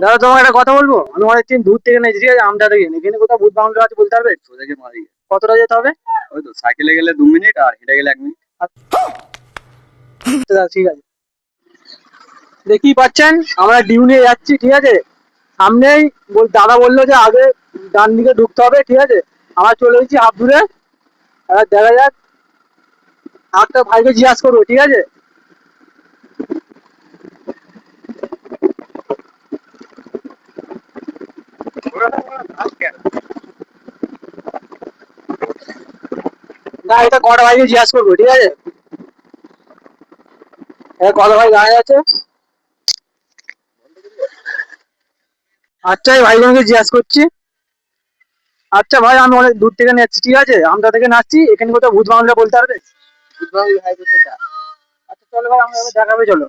দাদা তোমাকে একটা কথা বলবো, আমি অনেকদিন দূর থেকে নেই, ঠিক আছে, আমটা থেকে এখানে কোথাও ভূত বাংলা আছে বলতে পারবে? সোজাকে মারি। কতটা যেতে হবে? ওই তো সাইকেলে গেলে 2 মিনিট আর হেঁটে গেলে 1 মিনিট। আচ্ছা দাদা, ঠিক আছে। দেখতেই পাচ্ছেন আমরা ডিউ নিয়ে যাচ্ছি, ঠিক আছে। সামনেই দাদা বললো যে আগে ডান দিকে ঢুকতে হবে, ঠিক আছে। আমরা চলে এসেছি হাফ দূরে। এবার দেখা যাক, একটা ভাইকে জিজ্ঞাসা করবো, ঠিক আছে। না, এটা কটা ভাইকে জিজ্ঞাসা করবো, ঠিক আছে। এটা কত ভাই দাঁড়ায় আছে। আচ্ছা, এই ভাইগুলোকে জিজ্ঞাসা করছি। আচ্ছা ভাই, আমি অনেক দূর থেকে যাচ্ছি, ঠিক আছে, আমটা থেকে নাচছি, এখানে কোথাও ভূত বাংলা বলতে পারবে? ভূত বাংলা ভাই বলতে চা। আচ্ছা চলো ভাই, আমরা এবার দেখাবে, চলো।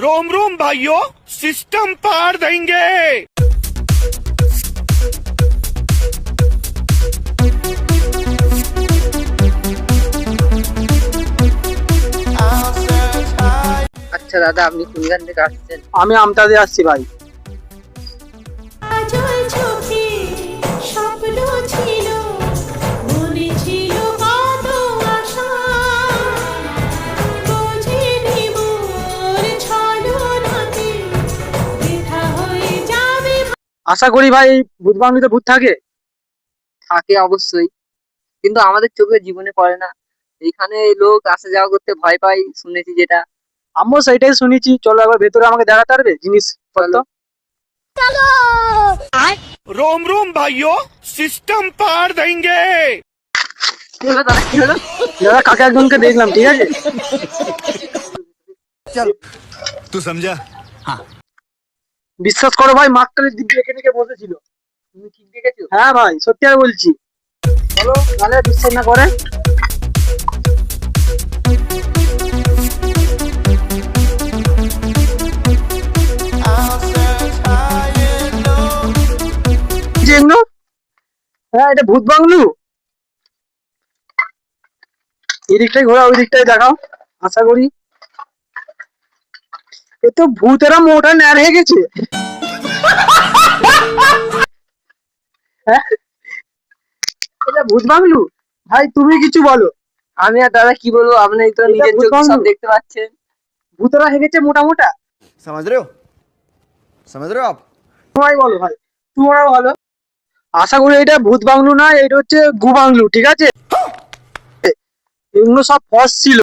रोम रोम भाइयों, सिस्टम पार देंगे। আচ্ছা দাদা, আপনি কোনখান থেকে আসছেন? আমি আমটা দিয়ে আসছি ভাই। কাজল চোখে স্বপ্ন ছিল, মনে ছিল কত আশা, বোঝেনি মোর ছলনাতে বৃথা হয়ে যাবে। আশা করি ভাই এই ভূত বাংলাতে ভূত থাকে। থাকে অবশ্যই, কিন্তু আমাদের চোখে জীবনে পড়ে না। এখানে লোক আসা যাওয়া করতে ভয় পায় শুনেছি যেটা। আমিও সেইটাই শুনেছি। চলো একবার ভেতরে আমাকে দেখাতে পারবে জিনিসপত্র? रोम रोम भाइयों, सिस्टम पार देंगे। কি হলো দাদা, কি হলো? দাদা কাকে একজনকে দেখলাম, ঠিক আছে। तू समझा? বিশ্বাস করো ভাই, মাকটালের দিব্যি এখানে কে বসেছিল। তুমি ঠিক দেখেছো? হ্যাঁ ভাই, সত্যি আর বলছি। চলো, নাহলে বিশ্বাস না করে। যে এগুলো, হ্যাঁ এটা ভূত বাংলু। এই দিকটাই ঘোরা, ওই দিকটাই দেখাও। আশা করি এ তো ভূতেরা মোটা ন্যার হয়ে গেছে। হ্যাঁ, এটা ভূত বাংলু। ভাই তুমি কিছু বলো। আমি আর দাদা কি বলবো, আপনি তো এটা নিজের ভূত চোখে সব বাংলো। দেখতে পাচ্ছেন। ভূতেরা হয়ে গেছে মোটা মোটা। समझ रहे हो? समझ रहे हो आप? তোমায় বলো ভাই, তোমরা বলো। আশা করি এটা ভূত বাংলু না, এটা হচ্ছে গু বাংলু, ঠিক আছে। এগুলো সব ফস ছিল।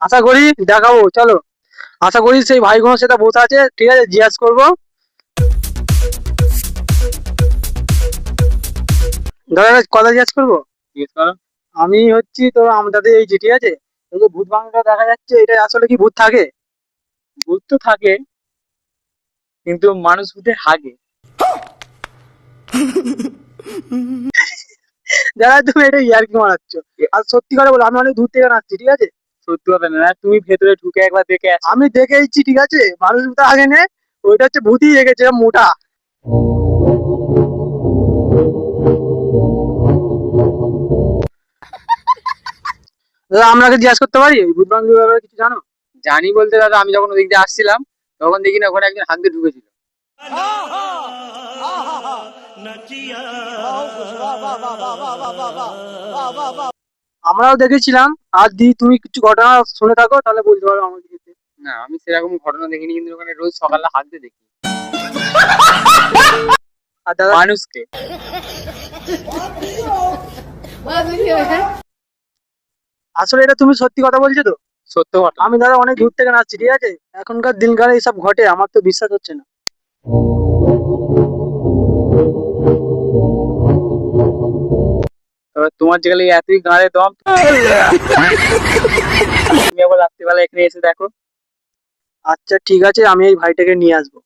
আশা করি দেখাবো, চলো। আশা করি সেই ভাইগুলো সেটা বসে আছে, ঠিক আছে, জিজ্ঞাসা করবো। দাদা কথা জিজ্ঞাসা করবো। জিজ্ঞেস করো। আমি হচ্ছি তো আমাদের এই যে, ঠিক আছে, এই যে ভূত বাংলাটা দেখা যাচ্ছে, এটা আসলে কি ভূত থাকে? ভূত তো থাকে, কিন্তু মানুষ ভূতে হাগে। দাদা তুমি এটা ইয়ার্কি মারাচ্ছ। আর সত্যি করে বলো, আমি অনেক দূর থেকে নাচছি, ঠিক আছে। সত্যি কথা না, তুমি ভেতরে ঢুকে একবার দেখে আসো। আমি দেখে এসেছি, ঠিক আছে, মানুষ ভূত আগে নে। ওইটা হচ্ছে ভূতই রেখেছে মোটা। দাদা আপনাকে জিজ্ঞাসা করতে পারি, এই ভূত বাংলার ব্যাপারে কিছু জানো? জানি বলতে দাদা, আমি যখন ওদিক দিয়ে আসছিলাম তখন দেখি না ওখানে একজন হাত দিয়ে ঢুকেছিল। আমরাও দেখেছিলাম। আর দি তুমি কিছু ঘটনা শুনে থাকো, তাহলে বলতে পারো আমাকে কিছু। না, আমি সেরকম ঘটনা দেখিনি, কিন্তু ওখানে রোজ সকালে হাত দিয়ে দেখি আর দাদা মানুষকে। আসলে এটা তুমি সত্যি কথা বলছো তো? সত্য ঘটনা। আমি দাদা অনেক দূর থেকে নাচছি, ঠিক আছে। এখনকার দিনকালে এইসব ঘটে, আমার তো বিশ্বাস হচ্ছে না। তবে তোমার যেগুলো এতই গাঁড়ে দম, তুমি আবার রাত্রিবেলা এখানে এসে দেখো। আচ্ছা ঠিক আছে, আমি এই ভাইটাকে নিয়ে আসবো।